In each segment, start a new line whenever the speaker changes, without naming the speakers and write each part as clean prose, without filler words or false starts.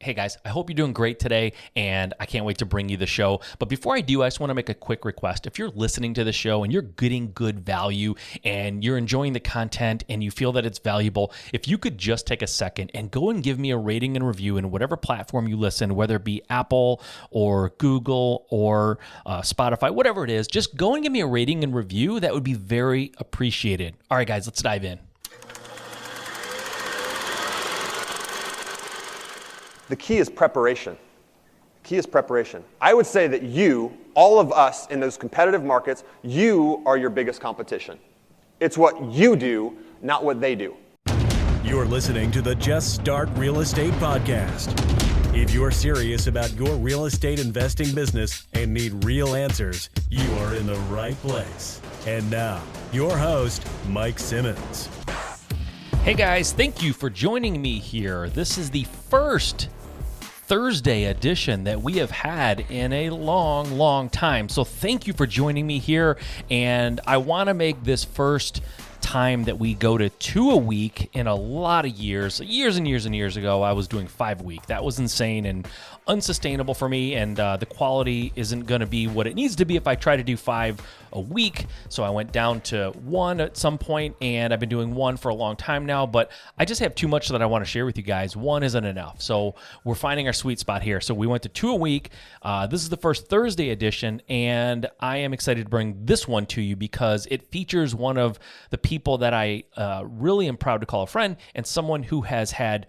Hey guys, I hope you're doing great today, and I can't wait to bring you the show. But before I do, I just want to make a quick request. If you're listening to the show and you're getting good value and you're enjoying the content and you feel that it's valuable, if you could just take a second and go and give me a rating and review in whatever platform you listen, whether it be Apple or Google or Spotify, whatever it is, just go and give me a rating and review. That would be very appreciated. All right, guys, let's dive in.
The key is preparation. Key is preparation. I would say that you, all of us in those competitive markets, you are your biggest competition. It's what you do, not what they do.
You're listening to the Just Start Real Estate Podcast. If you're serious about your real estate investing business and need real answers, you are in the right place. And now, your host, Mike Simmons.
Hey guys, thank you for joining me here. This is the first Thursday edition that we have had in a long time. So thank you for joining me here. And I want to make this first time that we go to 2 a week in a lot of years and years ago, I was doing 5 a week. That was insane and unsustainable for me. And the quality isn't going to be what it needs to be if I try to do 5 a week. So I went down to 1 at some point, and I've been doing 1 for a long time now, but I just have too much that I want to share with you guys. 1 isn't enough. So we're finding our sweet spot here. So we went to 2 a week. This is the first Thursday edition, and I am excited to bring this one to you because it features one of the people that I really am proud to call a friend, and someone who has had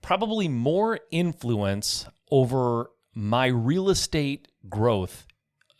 probably more influence over my real estate growth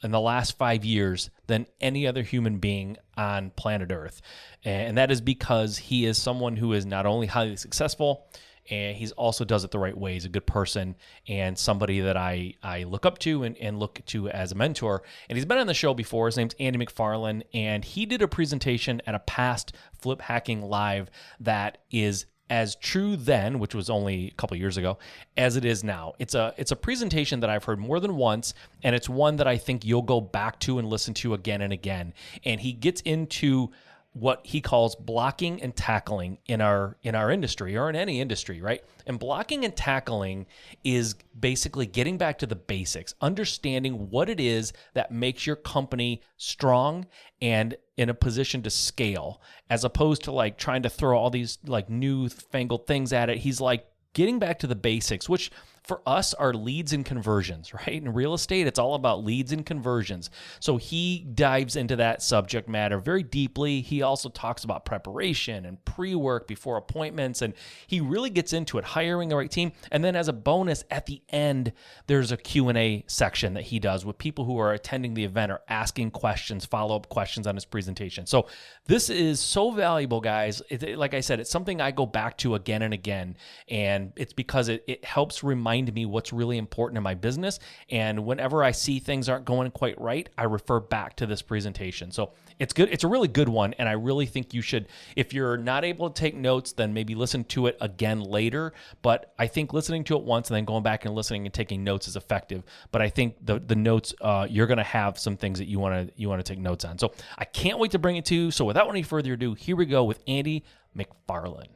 in the last 5 years than any other human being on planet Earth. And that is because he is someone who is not only highly successful, and he also does it the right way. He's a good person and somebody that I look up to and look to as a mentor. And he's been on the show before. His name's Andy McFarland, and he did a presentation at a past Flip Hacking Live that is as true then, which was only a couple years ago, as it is now. It's a presentation that I've heard more than once, and it's one that I think you'll go back to and listen to again and again. And he gets into what he calls blocking and tackling in our industry, or in any industry, right? And blocking and tackling is basically getting back to the basics, understanding what it is that makes your company strong and in a position to scale, as opposed to like trying to throw all these like new-fangled things at it. He's like getting back to the basics, which for us are leads and conversions, right? In real estate, it's all about leads and conversions. So he dives into that subject matter very deeply. He also talks about preparation and pre-work before appointments, and he really gets into it, hiring the right team. And then as a bonus, at the end, there's a Q&A section that he does with people who are attending the event or asking questions, follow-up questions on his presentation. So this is so valuable, guys. Like I said, it's something I go back to again and again, and it's because it helps remind me what's really important in my business. And whenever I see things aren't going quite right, I refer back to this presentation. So it's good. It's a really good one. And I really think you should, if you're not able to take notes, then maybe listen to it again later. But I think listening to it once and then going back and listening and taking notes is effective. But I think the notes, you're going to have some things that you want to take notes on. So I can't wait to bring it to you. So without any further ado, here we go with Andy McFarland.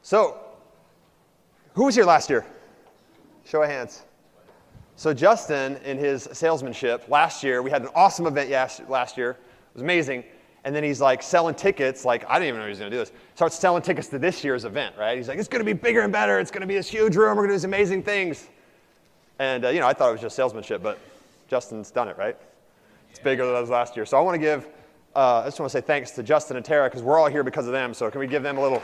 So, who was here last year? Show of hands. So Justin, in his salesmanship, last year, we had an awesome event last year. It was amazing. And then he's like selling tickets, like I didn't even know he was going to do this. Starts selling tickets to this year's event, right? He's like, it's going to be bigger and better. It's going to be this huge room. We're going to do these amazing things. And, I thought it was just salesmanship, but Justin's done it, right? It's bigger than it was last year. So I want to give, I just want to say thanks to Justin and Tara, because we're all here because of them. So can we give them a little...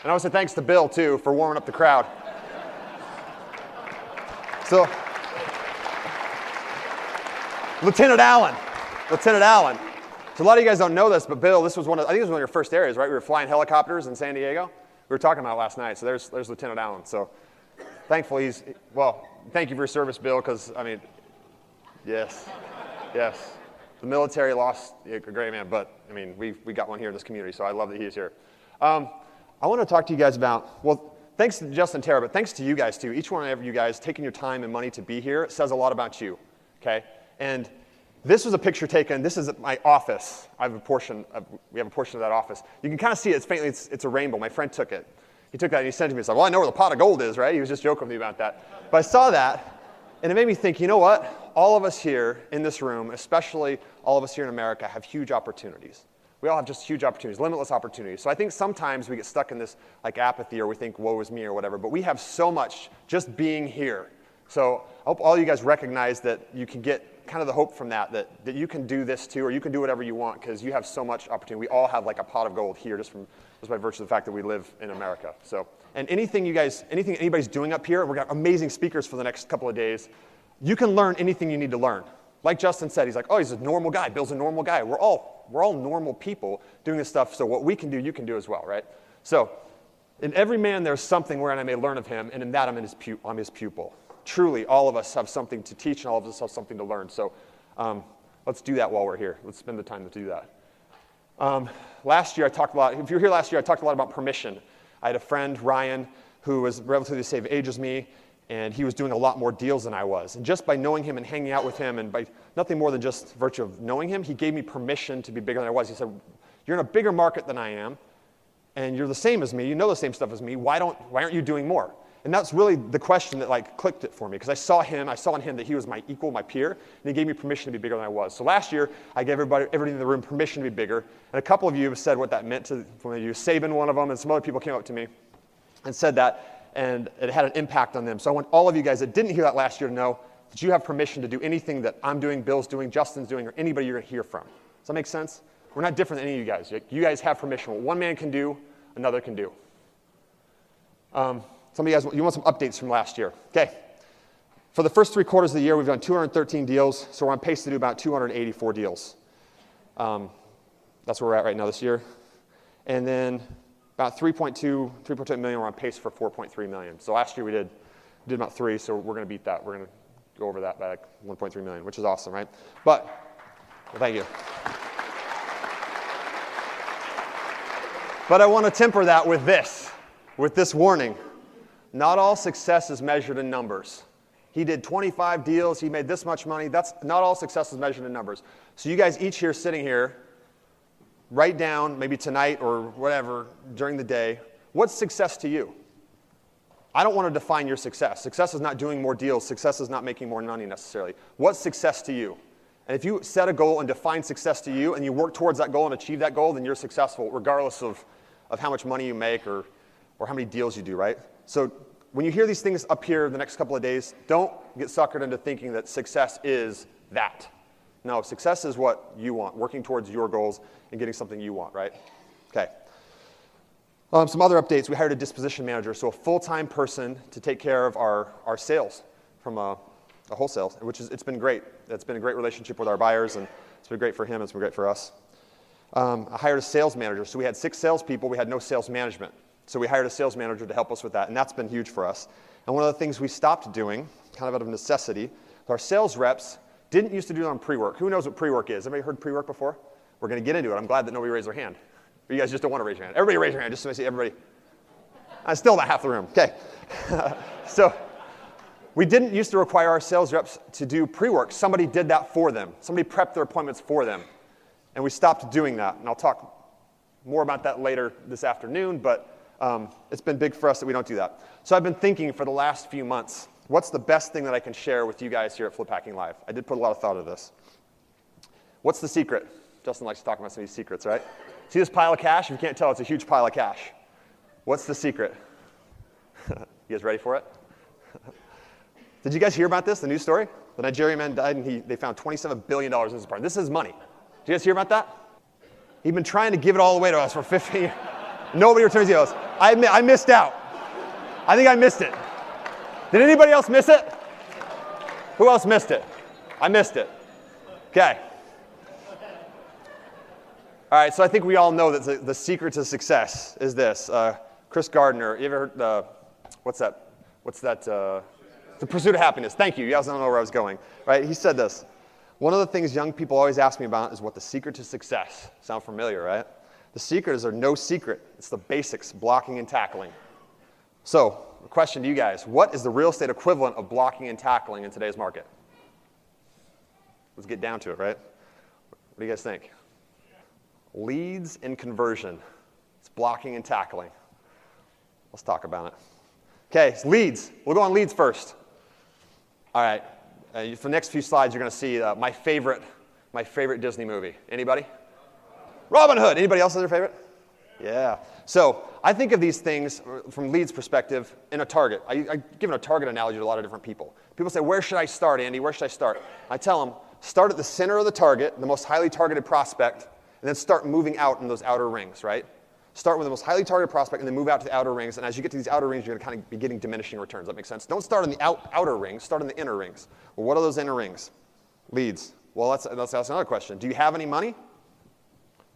And I want to say thanks to Bill, too, for warming up the crowd. So, Lieutenant Allen. So a lot of you guys don't know this, but Bill, I think this was one of your first areas, right? We were flying helicopters in San Diego. We were talking about it last night. So there's Lieutenant Allen. So thankfully thank you for your service, Bill, because, yes. The military lost a great man, but, we got one here in this community, so I love that he is here. I want to talk to you guys about, thanks to Justin and Tara, but thanks to you guys too. Each one of you guys taking your time and money to be here. It says a lot about you, okay? And This was a picture taken. This is my office. We have a portion of that office. You can kind of see it. It's faintly, it's a rainbow. My friend took it. He took that and he sent it to me. He's like, well, I know where the pot of gold is, right? He was just joking with me about that. But I saw that, and it made me think, you know what? All of us here in this room, especially all of us here in America, have huge opportunities. We all have just huge opportunities, limitless opportunities. So I think sometimes we get stuck in this like apathy, or we think, woe is me, or whatever. But we have so much just being here. So I hope all you guys recognize that you can get kind of the hope from that you can do this too, or you can do whatever you want, because you have so much opportunity. We all have like a pot of gold here just by virtue of the fact that we live in America. So, and anything anybody's doing up here, and we've got amazing speakers for the next couple of days, you can learn anything you need to learn. Like Justin said, he's like, oh, he's a normal guy. Bill's a normal guy. We're all normal people doing this stuff, so what we can do, you can do as well, right? So, in every man there's something wherein I may learn of him, and in that I'm his pupil. Truly, all of us have something to teach, and all of us have something to learn. So let's do that while we're here. Let's spend the time to do that. Last year, I talked a lot. If you were here last year, I talked a lot about permission. I had a friend, Ryan, who was relatively the same age as me, and he was doing a lot more deals than I was. And just by knowing him and hanging out with him, and by nothing more than just virtue of knowing him, he gave me permission to be bigger than I was. He said, you're in a bigger market than I am, and you're the same as me. You know the same stuff as me. Why aren't you doing more? And that's really the question that like clicked it for me, because I saw in him that he was my equal, my peer, and he gave me permission to be bigger than I was. So last year, I gave everybody in the room permission to be bigger, and a couple of you have said what that meant to you. Saban, one of them, and some other people came up to me and said that, and it had an impact on them. So I want all of you guys that didn't hear that last year to know that you have permission to do anything that I'm doing, Bill's doing, Justin's doing, or anybody you're going to hear from. Does that make sense? We're not different than any of you guys. You guys have permission. What one man can do, another can do. Some of you guys, you want some updates from last year. Okay. For the first 3 quarters of the year, we've done 213 deals, so we're on pace to do about 284 deals. That's where we're at right now this year. And then about 3.2 million, we're on pace for 4.3 million. So last year we did about 3, so we're going to beat that. We're going to go over that by like 1.3 million, which is awesome, right? But, well, thank you. But I want to temper that with this warning. Not all success is measured in numbers. He did 25 deals. He made this much money. That's not all success is measured in numbers. So you guys each here sitting here, write down, maybe tonight or whatever, during the day, what's success to you? I don't want to define your success. Success is not doing more deals. Success is not making more money necessarily. What's success to you? And if you set a goal and define success to you, and you work towards that goal and achieve that goal, then you're successful, regardless of how much money you make or how many deals you do, right? So when you hear these things up here the next couple of days, don't get suckered into thinking that success is that. No, success is what you want, working towards your goals and getting something you want, right? Okay. Some other updates. We hired a disposition manager, so a full-time person to take care of our sales from a wholesale, which it's been great. It's been a great relationship with our buyers, and it's been great for him. It's been great for us. I hired a sales manager. So we had 6 salespeople. We had no sales management. So we hired a sales manager to help us with that, and that's been huge for us. And one of the things we stopped doing, kind of out of necessity, our sales reps didn't used to do it on pre-work. Who knows what pre-work is? Everybody heard pre-work before? We're going to get into it. I'm glad that nobody raised their hand. Or you guys just don't want to raise your hand. Everybody raise your hand, just so I see everybody. I'm still not half the room. Okay. So we didn't used to require our sales reps to do pre-work. Somebody did that for them. Somebody prepped their appointments for them. And we stopped doing that. And I'll talk more about that later this afternoon, but it's been big for us that we don't do that. So I've been thinking for the last few months, what's the best thing that I can share with you guys here at Flip Hacking Live? I did put a lot of thought into this. What's the secret? Justin likes to talk about some of these secrets, right? See this pile of cash? If you can't tell, it's a huge pile of cash. What's the secret? You guys ready for it? Did you guys hear about this, the news story? The Nigerian man died, and they found $27 billion in his apartment. This is money. Did you guys hear about that? He'd been trying to give it all away to us for 15 years. Nobody returns deals. I missed out. I think I missed it. Did anybody else miss it? Who else missed it? I missed it. Okay. All right, so I think we all know that the secret to success is this. Chris Gardner, you ever heard, what's that? The Pursuit of Happiness. Thank you. You guys don't know where I was going. Right? He said this. One of the things young people always ask me about is what the secret to success. Sound familiar, right? The secret is no secret. It's the basics, blocking and tackling. So, a question to you guys. What is the real estate equivalent of blocking and tackling in today's market? Let's get down to it, right? What do you guys think? Leads and conversion. It's blocking and tackling. Let's talk about it. Okay, leads. We'll go on leads first. All right. For the next few slides, you're going to see my favorite Disney movie. Anybody? Robin Hood. Anybody else have their favorite? Yeah. So I think of these things from leads perspective in a target. I give a target analogy to a lot of different people. People say, where should I start, Andy? Where should I start? I tell them, start at the center of the target, the most highly targeted prospect, and then start moving out in those outer rings, right? Start with the most highly targeted prospect and then move out to the outer rings. And as you get to these outer rings, you're going to kind of be getting diminishing returns. That makes sense? Don't start in the outer rings. Start in the inner rings. Well, what are those inner rings? Leads. Well, let's ask another question. Do you have any money?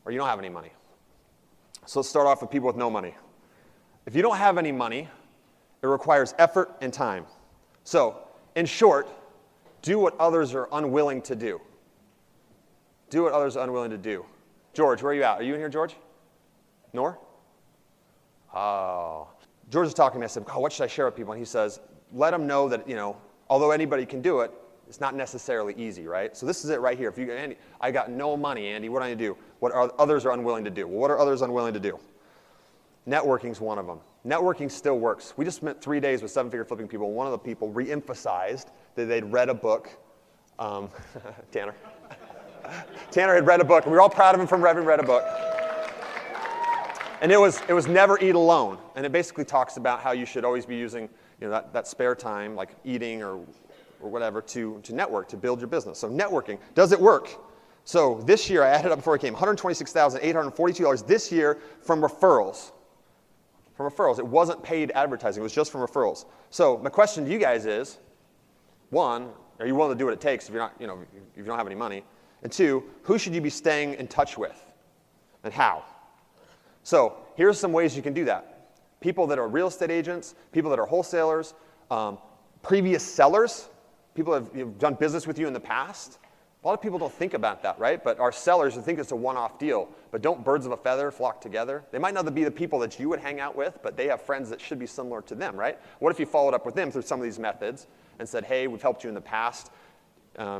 Or you don't have any money? So let's start off with people with no money. If you don't have any money, it requires effort and time. So, in short, do what others are unwilling to do. Do what others are unwilling to do. George, where are you at? Are you in here, George? Nor? Oh. George was talking to me. I said, what should I share with people? And he says, let them know that, although anybody can do it, it's not necessarily easy, right? So this is it right here. If you, Andy, I got no money, Andy. What do I do? What are others are unwilling to do? Well, what are others unwilling to do? Networking's one of them. Networking still works. We just spent 3 days with seven-figure flipping people. One of the people re-emphasized that they'd read a book. Tanner. Tanner had read a book, and we were all proud of him from having read a book. And it was Never Eat Alone. And it basically talks about how you should always be using that spare time, like eating or whatever, to network, to build your business. So networking, does it work? So this year, I added up before I came, $126,842 this year from referrals. From referrals. It wasn't paid advertising. It was just from referrals. So my question to you guys is, one, are you willing to do what it takes if you're not, if you don't have any money? And two, who should you be staying in touch with? And how? So here's some ways you can do that. People that are real estate agents, people that are wholesalers, previous sellers, people that have done business with you in the past. A lot of people don't think about that, right? But our sellers think it's a one-off deal. But don't birds of a feather flock together? They might not be the people that you would hang out with, but they have friends that should be similar to them, right? What if you followed up with them through some of these methods and said, hey, we've helped you in the past.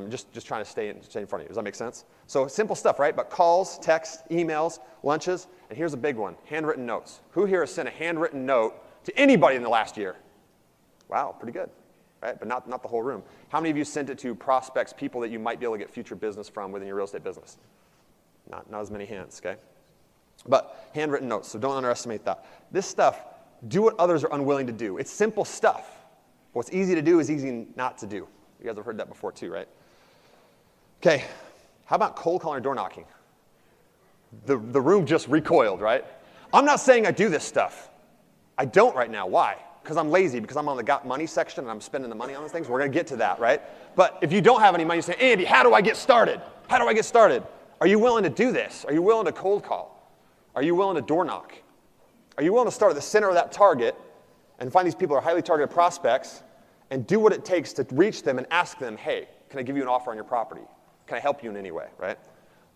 Just trying to stay in front of you. Does that make sense? So simple stuff, right? But calls, texts, emails, lunches, and here's a big one, handwritten notes. Who here has sent a handwritten note to anybody in the last year? Wow, pretty good, right? But not the whole room. How many of you sent it to prospects, people that you might be able to get future business from within your real estate business? Not as many hands, okay? But handwritten notes, so don't underestimate that. This stuff, do what others are unwilling to do. It's simple stuff. What's easy to do is easy not to do. You guys have heard that before too, right? Okay, how about cold calling or door knocking? The room just recoiled, right? I'm not saying I do this stuff. I don't right now. Why? Because I'm lazy, because I'm on the got money section and I'm spending the money on those things. We're going to get to that, right? But if you don't have any money, you say, Andy, how do I get started? How do I get started? Are you willing to do this? Are you willing to cold call? Are you willing to door knock? Are you willing to start at the center of that target and find these people who are highly targeted prospects and do what it takes to reach them and ask them, hey, can I give you an offer on your property? Can I help you in any way, right?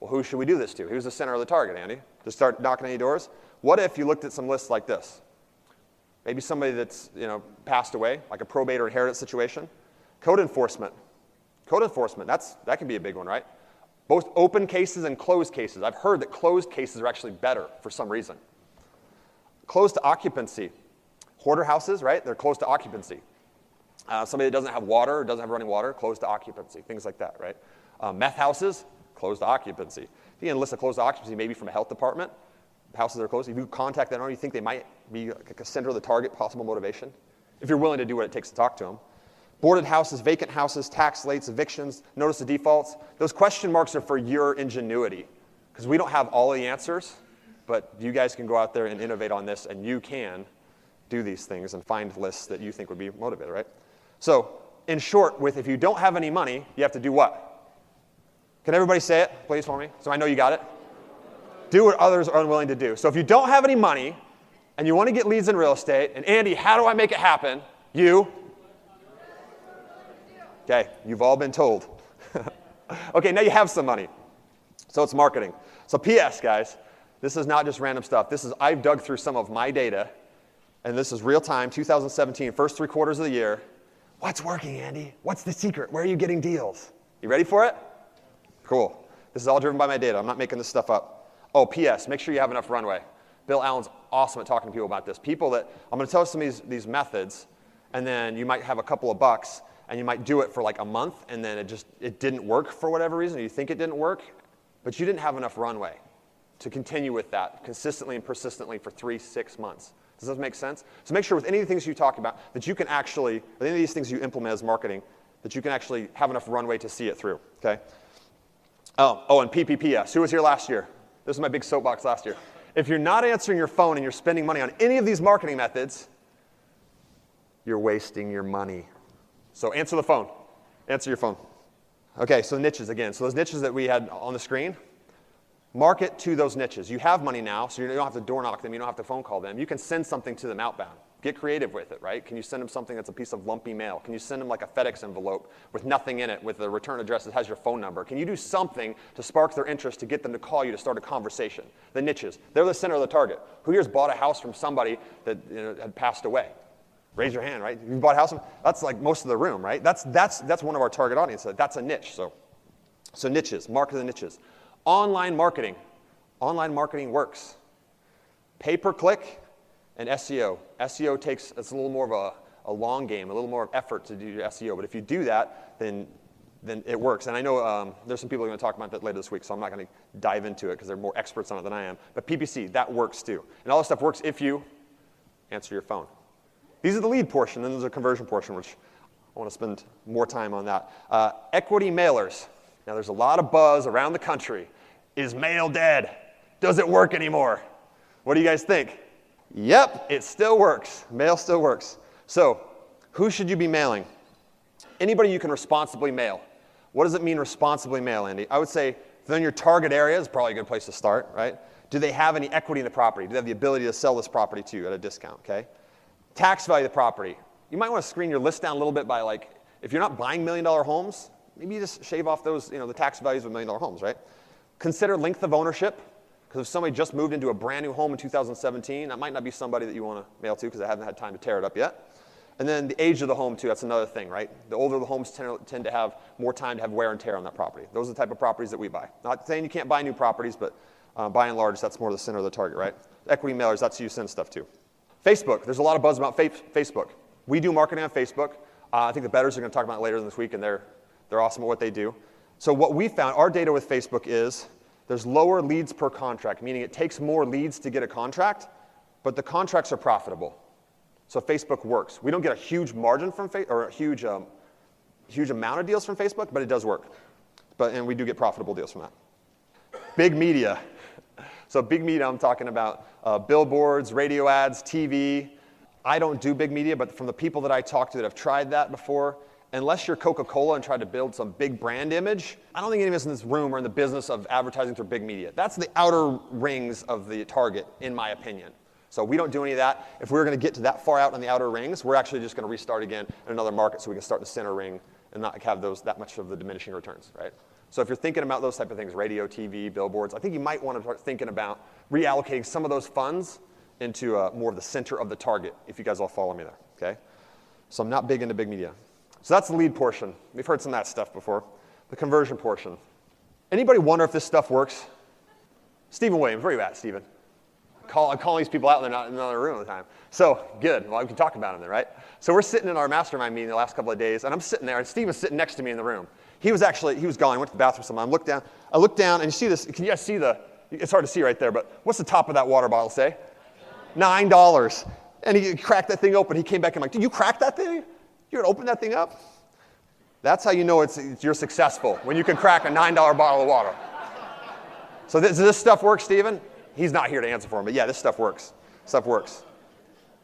Well, who should we do this to? Who's the center of the target, Andy? To start knocking any doors? What if you looked at some lists like this? Maybe somebody that's passed away, like a probate or inheritance situation. Code enforcement. Code enforcement, that can be a big one, right? Both open cases and closed cases. I've heard that closed cases are actually better for some reason. Closed to occupancy. Hoarder houses, right? They're closed to occupancy. Somebody that doesn't have water or doesn't have running water, closed to occupancy. Things like that, right? Meth houses, closed to occupancy. If you can list a closed to occupancy, maybe from a health department, houses that are closed. If you contact that owner, you think they might be like a center of the target, possible motivation. If you're willing to do what it takes to talk to them. Boarded houses, vacant houses, tax lates, evictions, notice of defaults. Those question marks are for your ingenuity because we don't have all the answers, but you guys can go out there and innovate on this, and you can do these things and find lists that you think would be motivated, right? So, in short, if you don't have any money, you have to do what? Can everybody say it, please, for me? So I know you got it. Do what others are unwilling to do. So if you don't have any money and you want to get leads in real estate, and Andy, how do I make it happen? Okay, you've all been told. Okay, now you have some money. So it's marketing. So PS, guys, this is not just random stuff. I've dug through some of my data, and this is real time, 2017, first 3 quarters of the year. What's working, Andy? What's the secret? Where are you getting deals? You ready for it? Cool. This is all driven by my data. I'm not making this stuff up. Oh, P.S., make sure you have enough runway. Bill Allen's awesome at talking to people about this. People that, I'm going to tell you some of these methods, and then you might have a couple of bucks, and you might do it for like a month, and then it didn't work for whatever reason, or you think it didn't work, but you didn't have enough runway to continue with that consistently and persistently for 3-6 months. Does that make sense? So make sure with any of the things you talk about that you can actually, with any of these things you implement as marketing, that you can actually have enough runway to see it through, okay? Oh, and PPPS. Who was here last year? This is my big soapbox last year. If you're not answering your phone and you're spending money on any of these marketing methods, you're wasting your money. So answer the phone. Answer your phone. Okay, so niches again. So those niches that we had on the screen, market to those niches. You have money now, so you don't have to door knock them. You don't have to phone call them. You can send something to them outbound. Get creative with it, right? Can you send them something that's a piece of lumpy mail? Can you send them like a FedEx envelope with nothing in it, with a return address that has your phone number? Can you do something to spark their interest to get them to call you to start a conversation? The niches. They're the center of the target. Who here's bought a house from somebody that had passed away? Raise your hand, right? You bought a house from, that's like most of the room, right? That's one of our target audiences. That's a niche. So niches, market the niches. Online marketing. Online marketing works. Pay-per-click and SEO. SEO it's a little more of a long game, a little more effort to do your SEO. But if you do that, then it works. And I know there's some people who are going to talk about that later this week, so I'm not going to dive into it because they're more experts on it than I am. But PPC, that works too. And all this stuff works if you answer your phone. These are the lead portion, then there's a conversion portion, which I want to spend more time on that. Equity mailers. Now, there's a lot of buzz around the country. Is mail dead? Does it work anymore? What do you guys think? Yep, it still works. Mail still works. So, who should you be mailing? Anybody you can responsibly mail. What does it mean responsibly mail, Andy? I would say if they're in your target area, it's probably a good place to start, right? Do they have any equity in the property? Do they have the ability to sell this property to you at a discount, okay? Tax value of the property. You might want to screen your list down a little bit by like, if you're not buying $1 million homes, maybe you just shave off those, the tax values of $1 million homes, right? Consider length of ownership, because if somebody just moved into a brand new home in 2017, that might not be somebody that you want to mail to because they haven't had time to tear it up yet. And then the age of the home too, that's another thing, right? The older the homes tend to have more time to have wear and tear on that property. Those are the type of properties that we buy. Not saying you can't buy new properties, but by and large, that's more the center of the target, right? Equity mailers, that's who you send stuff to. Facebook, there's a lot of buzz about Facebook. We do marketing on Facebook. I think the bettors are going to talk about it later this week, and they're awesome at what they do. So what we found, our data with Facebook is there's lower leads per contract, meaning it takes more leads to get a contract, but the contracts are profitable. So Facebook works. We don't get a huge margin from or a huge amount of deals from Facebook, but it does work. And we do get profitable deals from that. Big media. So big media, I'm talking about billboards, radio ads, TV. I don't do big media, but from the people that I talk to that have tried that before, unless you're Coca-Cola and tried to build some big brand image, I don't think any of us in this room are in the business of advertising through big media. That's the outer rings of the target, in my opinion. So we don't do any of that. If we were going to get to that far out on the outer rings, we're actually just going to restart again in another market so we can start the center ring and not have that much of the diminishing returns, right? So if you're thinking about those type of things, radio, TV, billboards, I think you might want to start thinking about reallocating some of those funds into more of the center of the target, if you guys all follow me there, okay? So I'm not big into big media. So that's the lead portion. We've heard some of that stuff before. The conversion portion. Anybody wonder if this stuff works? Stephen Williams, where are you at, Stephen? I'm calling these people out, and they're not in another room at the time. So, good. Well, we can talk about them then, right? So we're sitting in our mastermind meeting the last couple of days, and I'm sitting there, and Stephen's sitting next to me in the room. He was gone. I went to the bathroom sometime. I looked down, and you see this. Can you guys see it's hard to see right there, but what's the top of that water bottle say? $9. And he cracked that thing open. He came back and I'm like, did you crack that thing? You're going to open that thing up? That's how you know you're successful, when you can crack a $9 bottle of water. So does this stuff work, Stephen? He's not here to answer for him, but yeah, this stuff works. Stuff works.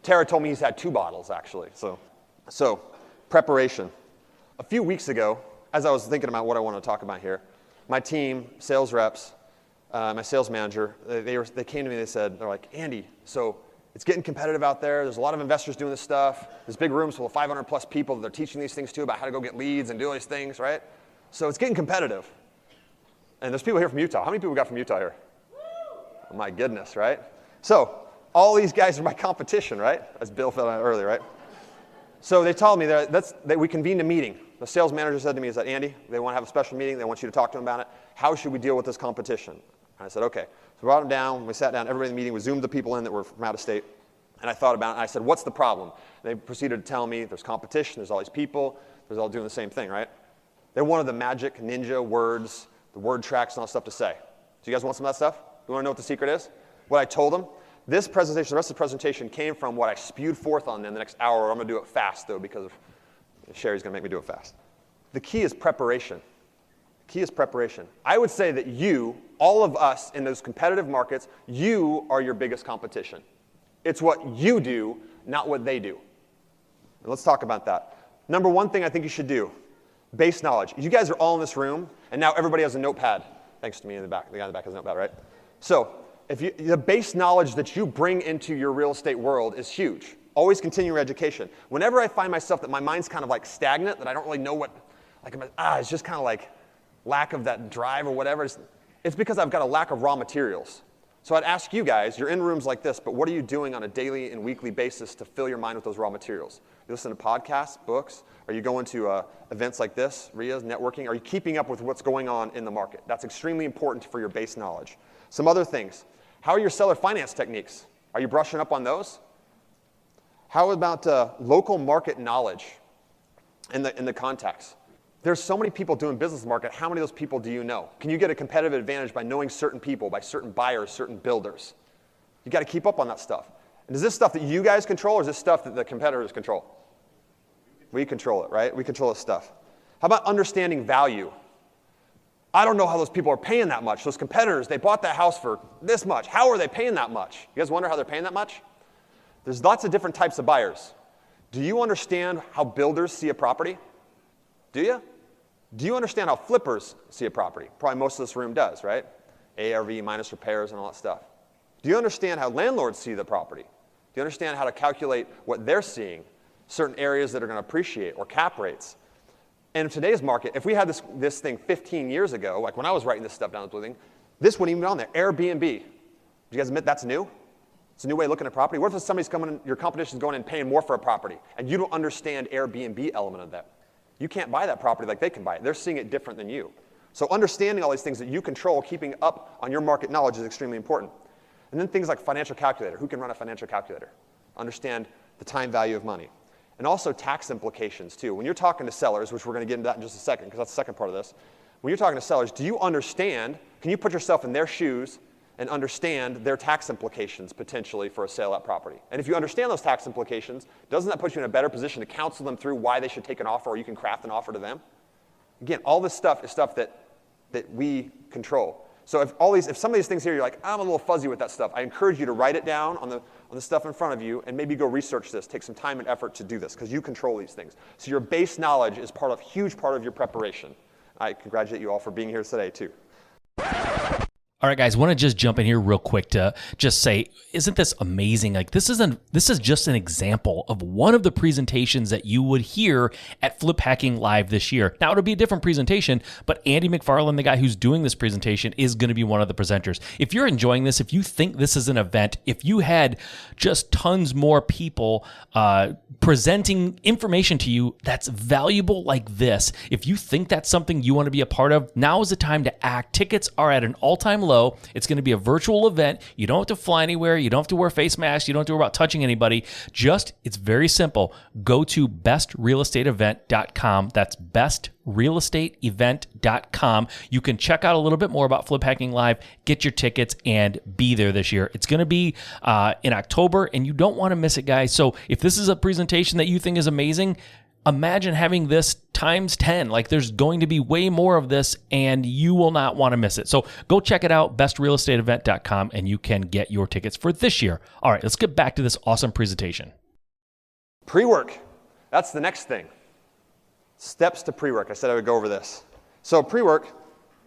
Tara told me he's had 2 bottles, actually. So preparation. A few weeks ago, as I was thinking about what I want to talk about here, my team, sales reps, my sales manager, they came to me and they're like, Andy, so it's getting competitive out there. There's a lot of investors doing this stuff. There's big rooms full of 500 plus people that they're teaching these things to about how to go get leads and do all these things, right? So it's getting competitive. And there's people here from Utah. How many people we got from Utah here? Oh, my goodness, right? So all these guys are my competition, right? As Bill felt out earlier, right? So they told me that we convened a meeting. The sales manager said to me, Andy, they want to have a special meeting. They want you to talk to them about it. How should we deal with this competition? And I said, okay. So we brought them down. We sat down. Everybody in the meeting, we zoomed the people in that were from out of state. And I thought about it, and I said, what's the problem? And they proceeded to tell me there's competition, there's all these people, there's all doing the same thing, right? They wanted the magic ninja words, the word tracks, and all that stuff to say. So you guys want some of that stuff? You want to know what the secret is? What I told them? This presentation, the rest of the presentation came from what I spewed forth on them the next hour. I'm going to do it fast, though, because Sherry's going to make me do it fast. The key is preparation. The key is preparation. I would say that you, all of us in those competitive markets, you are your biggest competition. It's what you do, not what they do. And let's talk about that. Number one thing I think you should do, base knowledge. You guys are all in this room, and now everybody has a notepad. Thanks to me in the back. The guy in the back has a notepad, right? So the base knowledge that you bring into your real estate world is huge. Always continue your education. Whenever I find myself that my mind's kind of like stagnant, that I don't really know what, it's just kind of like lack of that drive or whatever, it's because I've got a lack of raw materials. So I'd ask you guys, you're in rooms like this, but what are you doing on a daily and weekly basis to fill your mind with those raw materials? You listen to podcasts, books? Are you going to events like this, RIAs, networking? Are you keeping up with what's going on in the market? That's extremely important for your base knowledge. Some other things. How are your seller finance techniques? Are you brushing up on those? How about local market knowledge in the contacts? There's so many people doing business market. How many of those people do you know? Can you get a competitive advantage by knowing certain people, by certain buyers, certain builders? You got to keep up on that stuff. And is this stuff that you guys control, or is this stuff that the competitors control? We control it, right? We control this stuff. How about understanding value? I don't know how those people are paying that much. Those competitors, they bought that house for this much. How are they paying that much? You guys wonder how they're paying that much? There's lots of different types of buyers. Do you understand how builders see a property? Do you? Do you understand how flippers see a property? Probably most of this room does, right? ARV minus repairs and all that stuff. Do you understand how landlords see the property? Do you understand how to calculate what they're seeing, certain areas that are going to appreciate, or cap rates? And in today's market, if we had this thing 15 years ago, like when I was writing this stuff down this blue thing, this wouldn't even be on there. Airbnb. Do you guys admit that's new? It's a new way of looking at property. What if somebody's coming in, your competition's going in and paying more for a property, and you don't understand Airbnb element of that? You can't buy that property like they can buy it. They're seeing it different than you. So understanding all these things that you control, keeping up on your market knowledge is extremely important. And then things like financial calculator. Who can run a financial calculator? Understand the time value of money. And also tax implications too. When you're talking to sellers, which we're going to get into that in just a second, because that's the second part of this. When you're talking to sellers, do you understand, can you put yourself in their shoes and understand their tax implications potentially for a sale at property? And if you understand those tax implications, doesn't that put you in a better position to counsel them through why they should take an offer, or you can craft an offer to them? Again, all this stuff is stuff that we control. So if some of these things here, you're like, I'm a little fuzzy with that stuff, I encourage you to write it down on the stuff in front of you and maybe go research this. Take some time and effort to do this because you control these things. So your base knowledge is huge part of your preparation. I congratulate you all for being here today too.
All right, guys, want to just jump in here real quick to just say, isn't this amazing? Like this is just an example of one of the presentations that you would hear at Flip Hacking Live this year. Now, it'll be a different presentation, but Andy McFarland, the guy who's doing this presentation, is going to be one of the presenters. If you're enjoying this, if you think this is an event, if you had just tons more people presenting information to you that's valuable like this, if you think that's something you want to be a part of, now is the time to act. Tickets are at an all-time low. It's going to be a virtual event. You don't have to fly anywhere. You don't have to wear face masks. You don't have to worry about touching anybody. It's very simple. Go to bestrealestateevent.com. That's bestrealestateevent.com. You can check out a little bit more about Flip Hacking Live, get your tickets, and be there this year. It's going to be in October, and you don't want to miss it, guys. So if this is a presentation that you think is amazing, imagine having this times 10. Like there's going to be way more of this and you will not want to miss it. So go check it out, bestrealestateevent.com, and you can get your tickets for this year. All right, let's get back to this awesome presentation.
Pre-work, that's the next thing. Steps to pre-work. I said I would go over this. So pre-work,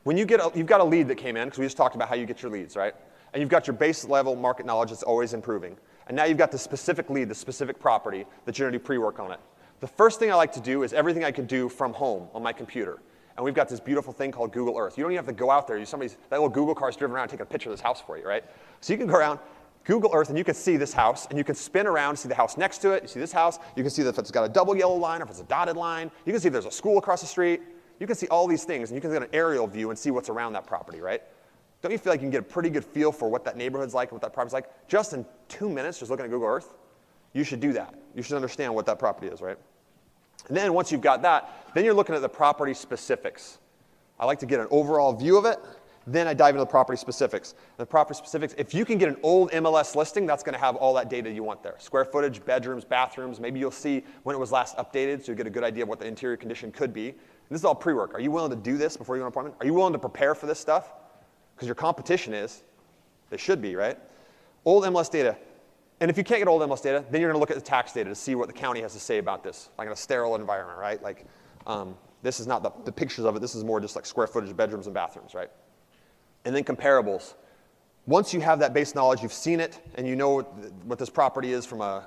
when you've got a lead that came in, because we just talked about how you get your leads, right? And you've got your base level market knowledge that's always improving. And now you've got the specific lead, the specific property that you're going to do pre-work on it. The first thing I like to do is everything I could do from home on my computer. And we've got this beautiful thing called Google Earth. You don't even have to go out there. That little Google car is driven around and take a picture of this house for you, right? So you can go around Google Earth and you can see this house, and you can spin around, see the house next to it. You see this house. You can see if it's got a double yellow line or if it's a dotted line. You can see if there's a school across the street. you can see all these things, and you can get an aerial view and see what's around that property, right? Don't you feel like you can get a pretty good feel for what that neighborhood's like and what that property's like? Just in 2 minutes, just looking at Google Earth, you should do that. You should understand what that property is, right? And then once you've got that, then you're looking at the property specifics. I like to get an overall view of it, then I dive into the property specifics. The property specifics, if you can get an old MLS listing, that's going to have all that data you want there. Square footage, bedrooms, bathrooms, maybe you'll see when it was last updated, so you get a good idea of what the interior condition could be. And this is all pre-work. Are you willing to do this before you go on an appointment? Are you willing to prepare for this stuff? Because your competition is. They should be, right? Old MLS data. And if you can't get old MLS data, then you're going to look at the tax data to see what the county has to say about this, like in a sterile environment, right? Like, this is not the pictures of it. This is more just like square footage of bedrooms and bathrooms, right? And then comparables. Once you have that base knowledge, you've seen it, and you know what this property is from a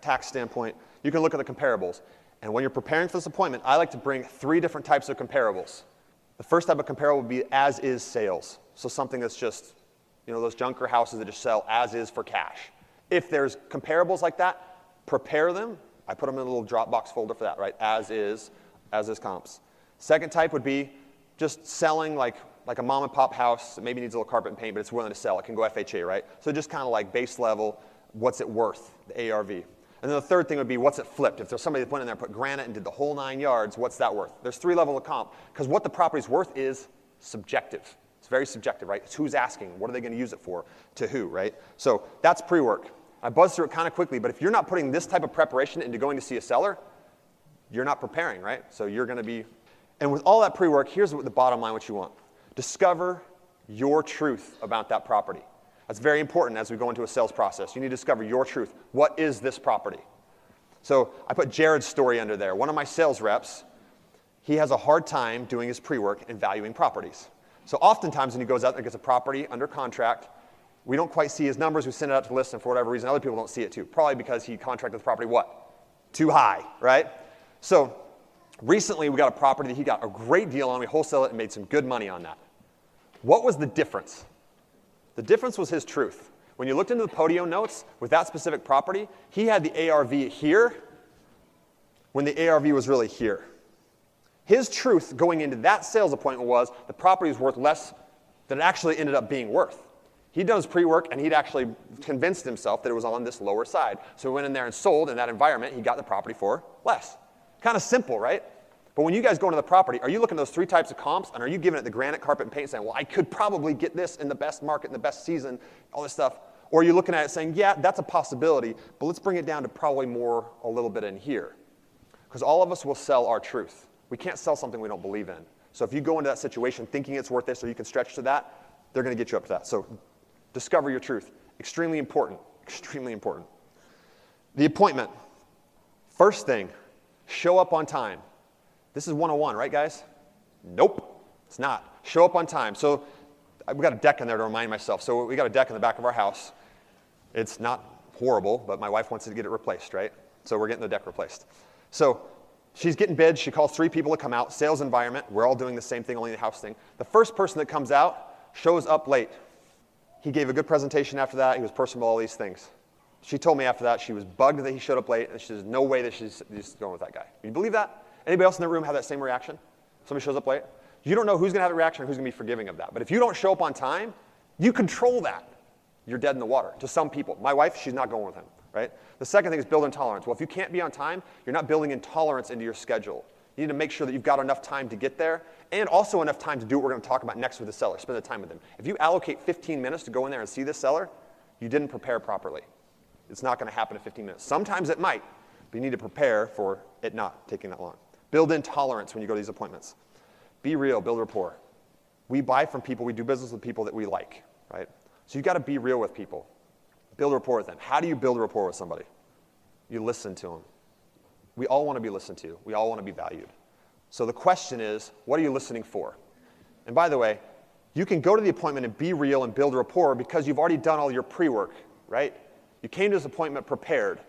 tax standpoint, you can look at the comparables. And when you're preparing for this appointment, I like to bring 3 different types of comparables. The first type of comparable would be as-is sales. So something that's just, those junker houses that just sell as-is for cash. If there's comparables like that, prepare them. I put them in a little Dropbox folder for that, right? As-is comps. Second type would be just selling like a mom and pop house that maybe needs a little carpet and paint, but it's willing to sell. It can go FHA, right? So just kind of like base level, what's it worth, the ARV. And then the third thing would be what's it flipped. If there's somebody that went in there and put granite and did the whole 9 yards, what's that worth? There's 3 levels of comp, because what the property's worth is subjective. It's very subjective, right? It's who's asking, what are they going to use it for, to who, right? So that's pre-work. I buzzed through it kind of quickly, but if you're not putting this type of preparation into going to see a seller, you're not preparing, right? So you're going to be, and with all that pre-work, here's what the bottom line, what you want. Discover your truth about that property. That's very important as we go into a sales process. You need to discover your truth. What is this property? So I put Jared's story under there. One of my sales reps, he has a hard time doing his pre-work and valuing properties. So oftentimes when he goes out and gets a property under contract, we don't quite see his numbers. We send it out to the list, and for whatever reason, other people don't see it too. Probably because he contracted the property, what? Too high, right? So recently we got a property that he got a great deal on. We wholesaled it and made some good money on that. What was the difference? The difference was his truth. When you looked into the Podio notes with that specific property, he had the ARV here when the ARV was really here. His truth going into that sales appointment was the property was worth less than it actually ended up being worth. He'd done his pre-work, and he'd actually convinced himself that it was on this lower side. So he went in there and sold in that environment. He got the property for less. Kind of simple, right? But when you guys go into the property, are you looking at those 3 types of comps, and are you giving it the granite, carpet, and paint, saying, well, I could probably get this in the best market, in the best season, all this stuff? Or are you looking at it saying, yeah, that's a possibility, but let's bring it down to probably more a little bit in here? Because all of us will sell our truth. We can't sell something we don't believe in. So if you go into that situation thinking it's worth this or you can stretch to that, they're going to get you up to that. So discover your truth. Extremely important. Extremely important. The appointment. First thing, show up on time. This is 101, right, guys? Nope, it's not. Show up on time. So we got a deck in there to remind myself. So we got a deck in the back of our house. It's not horrible, but my wife wants to get it replaced, right? So we're getting the deck replaced. So she's getting bids. She calls 3 people to come out. Sales environment. We're all doing the same thing, only the house thing. The first person that comes out shows up late. He gave a good presentation after that. He was personable, all these things. She told me after that she was bugged that he showed up late, and she says, no way that she's going with that guy. You believe that? Anybody else in the room have that same reaction? Somebody shows up late? You don't know who's going to have the reaction or who's going to be forgiving of that. But if you don't show up on time, you control that. You're dead in the water to some people. My wife, she's not going with him, right? The second thing is build intolerance. Well, if you can't be on time, you're not building intolerance into your schedule. You need to make sure that you've got enough time to get there and also enough time to do what we're going to talk about next with the seller, spend the time with them. If you allocate 15 minutes to go in there and see this seller, you didn't prepare properly. It's not going to happen in 15 minutes. Sometimes it might, but you need to prepare for it not taking that long. Build in tolerance when you go to these appointments. Be real, build rapport. We buy from people, we do business with people that we like, right? So you've got to be real with people. Build rapport with them. How do you build rapport with somebody? You listen to them. We all want to be listened to. We all want to be valued. So the question is, what are you listening for? And by the way, you can go to the appointment and be real and build rapport because you've already done all your pre-work, right? You came to this appointment prepared.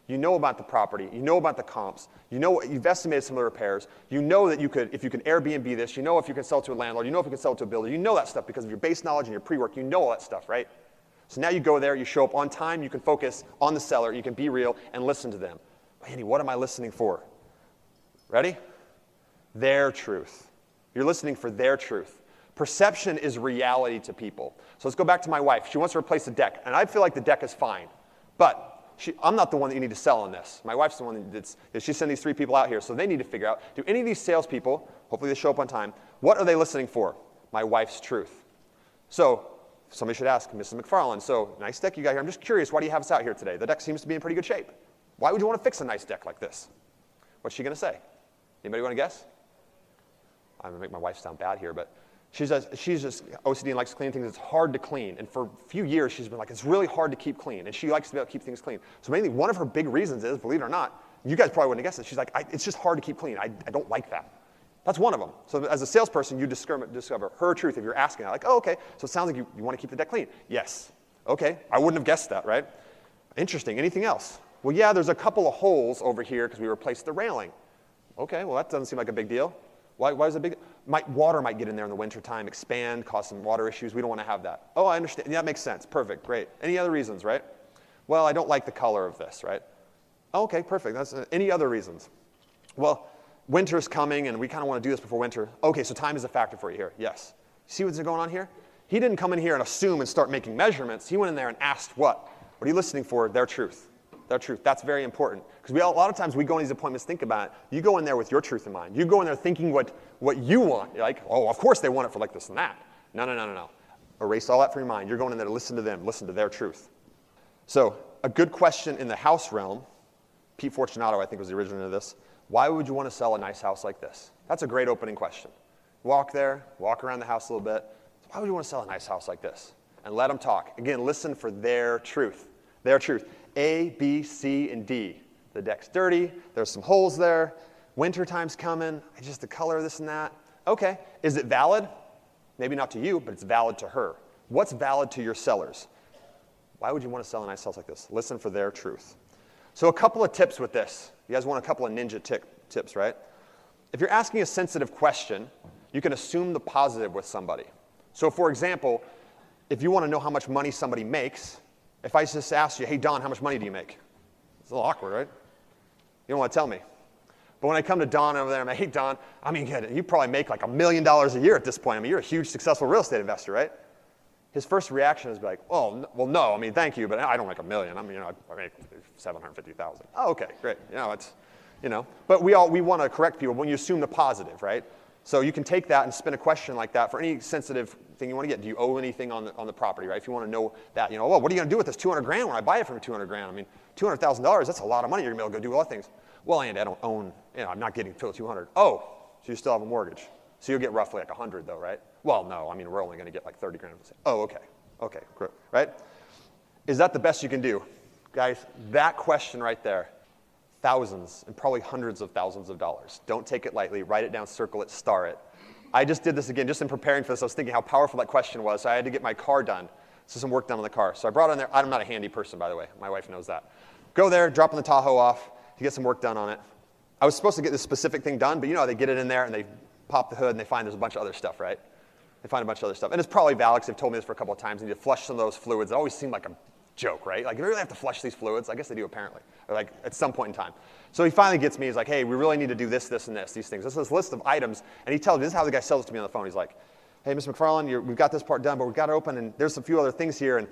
You know about the property. You know about the comps. You know you've estimated some of the repairs. You know that you could, if you can Airbnb this, you know if you can sell it to a landlord. You know if you can sell it to a builder. You know that stuff because of your base knowledge and your pre-work. You know all that stuff, right? So now you go there, you show up on time, you can focus on the seller, you can be real and listen to them. Andy, what am I listening for? Ready? their truth. You're listening for their truth. Perception is reality to people. So let's go back to my wife. She wants to replace the deck, and I feel like the deck is fine. But I'm not the one that you need to sell on this. My wife's the one that she sent these 3 people out here, so they need to figure out, do any of these salespeople, hopefully they show up on time, what are they listening for? My wife's truth. So somebody should ask Mrs. McFarland, so nice deck you got here. I'm just curious, why do you have us out here today? The deck seems to be in pretty good shape. Why would you want to fix a nice deck like this? What's she going to say? Anybody want to guess? I'm going to make my wife sound bad here, but she's just OCD and likes to clean things. It's hard to clean. And for a few years, she's been like, it's really hard to keep clean. And she likes to be able to keep things clean. So mainly one of her big reasons is, believe it or not, you guys probably wouldn't have guessed it. She's like, it's just hard to keep clean. I don't like that. That's one of them. So as a salesperson, you discover her truth if you're asking her. Like, oh, okay, so it sounds like you want to keep the deck clean. Yes. Okay, I wouldn't have guessed that, right? Interesting. Anything else? Well, yeah, there's a couple of holes over here because we replaced the railing. Okay, well, that doesn't seem like a big deal. Why is it big? Water might get in there in the wintertime, expand, cause some water issues. We don't want to have that. Oh, I understand. Yeah, that makes sense. Perfect. Great. Any other reasons, right? Well, I don't like the color of this, right? Oh, okay, perfect. That's any other reasons? Well, winter's coming, and we kind of want to do this before winter. Okay, so time is a factor for you here. Yes. See what's going on here? He didn't come in here and assume and start making measurements. He went in there and asked what? What are you listening for? Their truth. Their truth. That's very important. Because a lot of times we go in these appointments, think about it. You go in there with your truth in mind. You go in there thinking what you want. You're like, oh, of course they want it for like this and that. No. Erase all that from your mind. You're going in there to listen to them, listen to their truth. So a good question in the house realm, Pete Fortunato, I think, was the originator of this. Why would you want to sell a nice house like this? That's a great opening question. Walk there, walk around the house a little bit. Why would you want to sell a nice house like this? And let them talk. Again, listen for their truth. Their truth. A, B, C, and D. The deck's dirty. There's some holes there. Wintertime's coming. Just the color of this and that. Okay. Is it valid? Maybe not to you, but it's valid to her. What's valid to your sellers? Why would you want to sell a nice house like this? Listen for their truth. So a couple of tips with this. You guys want a couple of ninja tips, right? If you're asking a sensitive question, you can assume the positive with somebody. So for example, if you want to know how much money somebody makes, if I just ask you, hey, Don, how much money do you make? It's a little awkward, right? You don't want to tell me. But when I come to Don over there, I'm like, hey, Don, I mean, you probably make like $1 million a year at this point. I mean, you're a huge, successful real estate investor, right? His first reaction is like, oh, well, no, I mean, thank you, but I don't make $1 million. I mean, I make $750,000. Oh, okay, great. But we want to correct people when you assume the positive, right? So you can take that and spin a question like that for any sensitive thing you want to get. Do you owe anything on the property, right? If you want to know that, well, what are you going to do with this $200,000 when I buy it for $200,000? I mean, $200,000, that's a lot of money. You're going to be able to go do other things. Well, Andy, I don't own, I'm not getting $200,000. Oh, so you still have a mortgage. So you'll get roughly like $100,000 though, right? Well, no, I mean, we're only going to get like $30,000. Oh, okay, great, right? Is that the best you can do? Guys, that question right there, thousands and probably hundreds of thousands of dollars. Don't take it lightly. Write it down, circle it, star it. I just did this again, just in preparing for this. I was thinking how powerful that question was. So I had to get my car done. So some work done on the car. So I brought it in there. I'm not a handy person, by the way. My wife knows that. Go there, dropping the Tahoe off to get some work done on it. I was supposed to get this specific thing done, but they get it in there and they pop the hood and they find there's a bunch of other stuff, right? They find a bunch of other stuff. And it's probably valid because they've told me this for a couple of times. You need to flush some of those fluids. It always seemed like a joke, right? Like, you really have to flush these fluids? I guess they do apparently, or like at some point in time. So he finally gets me. He's like, hey, we really need to do this, this, and this, these things. This is this list of items. And he tells me, this is how the guy sells it to me on the phone. He's like, hey, Mr. McFarland, we've got this part done, but we've got to open, and there's a few other things here, and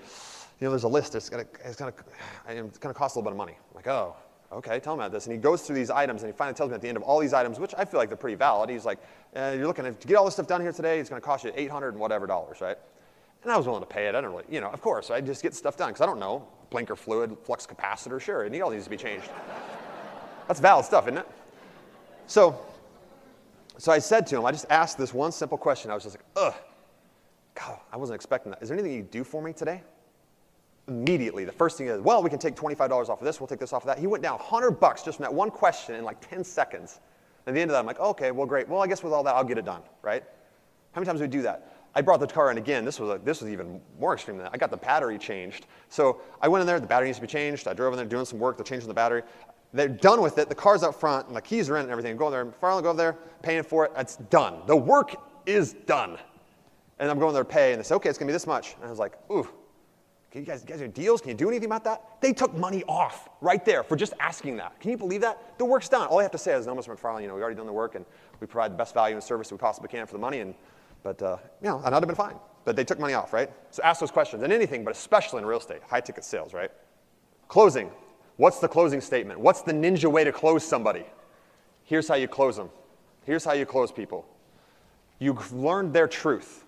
there's a list. It's going to cost a little bit of money. I'm like, oh, okay, tell me about this. And he goes through these items, and he finally tells me at the end of all these items, which I feel like they're pretty valid. He's like, you're looking at, to get all this stuff done here today, it's going to cost you $800 and whatever dollars, right? And I was willing to pay it. I don't really, of course, I just get stuff done because I don't know. Blinker fluid, flux capacitor, sure, it all needs to be changed. That's valid stuff, isn't it? So I said to him, I just asked this one simple question. I was just like, ugh, God, I wasn't expecting that. Is there anything you do for me today? Immediately, the first thing is, well, we can take $25 off of this, we'll take this off of that. He went down $100 just from that one question in like 10 seconds. And at the end of that, I'm like, okay, well, great. Well, I guess with all that, I'll get it done, right? How many times do we do that? I brought the car in again. This was even more extreme than that. I got the battery changed. So I went in there. The battery needs to be changed. I drove in there doing some work. They're changing the battery. They're done with it. The car's out front, and the keys are in and everything. Go there. Finally go over there, paying for it. It's done. The work is done. And I'm going there to pay, and they say, okay, it's going to be this much. And I was like, ooh, Can you guys do deals? Can you do anything about that? They took money off right there for just asking that. Can you believe that? The work's done. All I have to say is, no, Mr. McFarland, we've already done the work, and we provide the best value and service we possibly can for the money, but and I'd have been fine. But they took money off, right? So ask those questions in anything, but especially in real estate, high-ticket sales, right? Closing. What's the closing statement? What's the ninja way to close somebody? Here's how you close them. Here's how you close people. You've learned their truth.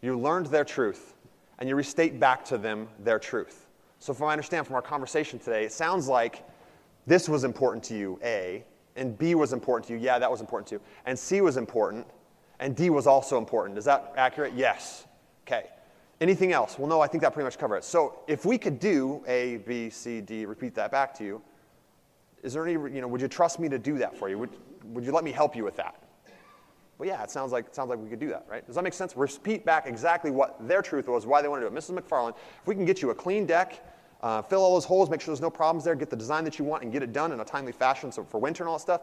You learned their truth, and you restate back to them their truth. So from what I understand from our conversation today, it sounds like this was important to you, A, and B was important to you. Yeah, that was important to you. And C was important, and D was also important. Is that accurate? Yes. Okay. Anything else? Well, no, I think that pretty much covers it. So if we could do A, B, C, D, repeat that back to you, is there any, would you trust me to do that for you? Would you let me help you with that? Well, yeah, it sounds like we could do that, right? Does that make sense? Repeat back exactly what their truth was, why they want to do it. Mrs. McFarland, if we can get you a clean deck, fill all those holes, make sure there's no problems there, get the design that you want, and get it done in a timely fashion so for winter and all that stuff,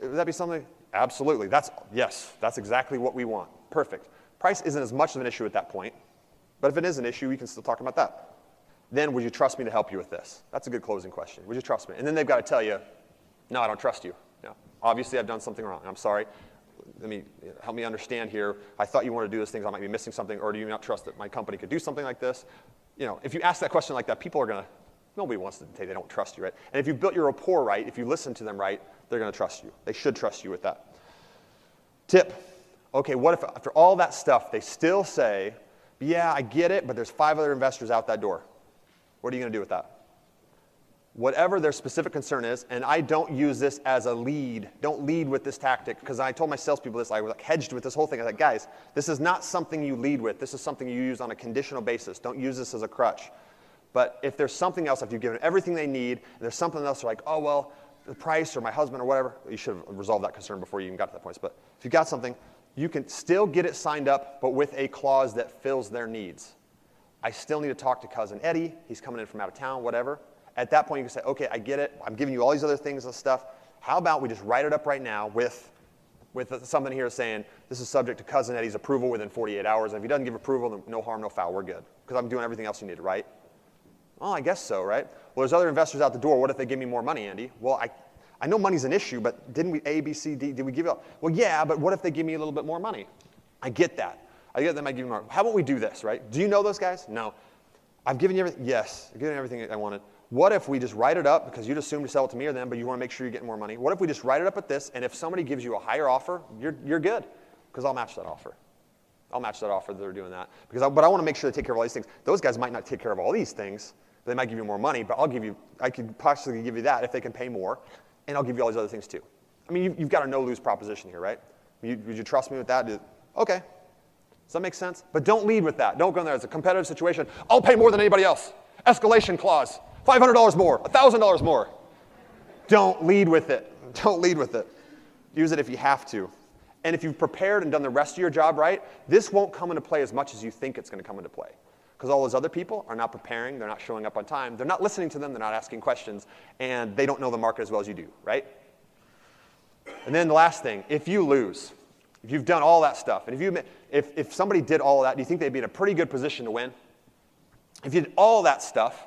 would that be something? Absolutely. Yes, that's exactly what we want. Perfect. Price isn't as much of an issue at that point, but if it is an issue, we can still talk about that. Then would you trust me to help you with this? That's a good closing question. Would you trust me? And then they've got to tell you, no, I don't trust you. No. Obviously, I've done something wrong. I'm sorry. Help me understand here. I thought you wanted to do this thing. I might be missing something, or do you not trust that my company could do something like this? If you ask that question like that, people are going to, nobody wants to say they don't trust you, right? And if you built your rapport right, if you listen to them right, they're going to trust you. They should trust you with that. Tip. Okay, what if after all that stuff, they still say, yeah, I get it, but there's 5 other investors out that door. What are you going to do with that? Whatever their specific concern is, and I don't use this as a lead. Don't lead with this tactic, because I told my salespeople this. I was hedged with this whole thing. I was like, guys, this is not something you lead with. This is something you use on a conditional basis. Don't use this as a crutch. But if there's something else, if you've given everything they need, and there's something else, they're like, oh, well, the price or my husband or whatever, you should have resolved that concern before you even got to that point. But if you've got something, you can still get it signed up, but with a clause that fills their needs. I still need to talk to cousin Eddie. He's coming in from out of town, whatever. At that point, you can say, okay, I get it. I'm giving you all these other things and stuff. How about we just write it up right now with something here saying, this is subject to cousin Eddie's approval within 48 hours. And if he doesn't give approval, then no harm, no foul. We're good. Because I'm doing everything else you need, right? Oh, I guess so, right? Well, there's other investors out the door. What if they give me more money, Andy? Well, I know money's an issue, but didn't we A, B, C, D, did we give it up? Well, yeah, but what if they give me a little bit more money? I get that. I get them, I give you more. How about we do this, right? Do you know those guys? No. I've given you everything. Yes, I've given you everything I wanted. What if we just write it up, because you'd assume to sell it to me or them, but you want to make sure you're getting more money. What if we just write it up at this, and if somebody gives you a higher offer, you're good, because I'll match that offer. I'll match that offer that they're doing that. But I want to make sure they take care of all these things. Those guys might not take care of all these things. They might give you more money, but I could possibly give you that if they can pay more, and I'll give you all these other things too. I mean, you've got a no-lose proposition here, right? Would you trust me with that? Okay. Does that make sense? But don't lead with that. Don't go in there. It's a competitive situation. I'll pay more than anybody else. Escalation clause. $500 more. $1,000 more. Don't lead with it. Don't lead with it. Use it if you have to. And if you've prepared and done the rest of your job right, this won't come into play as much as you think it's going to come into play. Because all those other people are not preparing, they're not showing up on time, they're not listening to them, they're not asking questions, and they don't know the market as well as you do, right? And then the last thing, if you lose, if you've done all that stuff, and if somebody did all of that, do you think they'd be in a pretty good position to win? If you did all that stuff,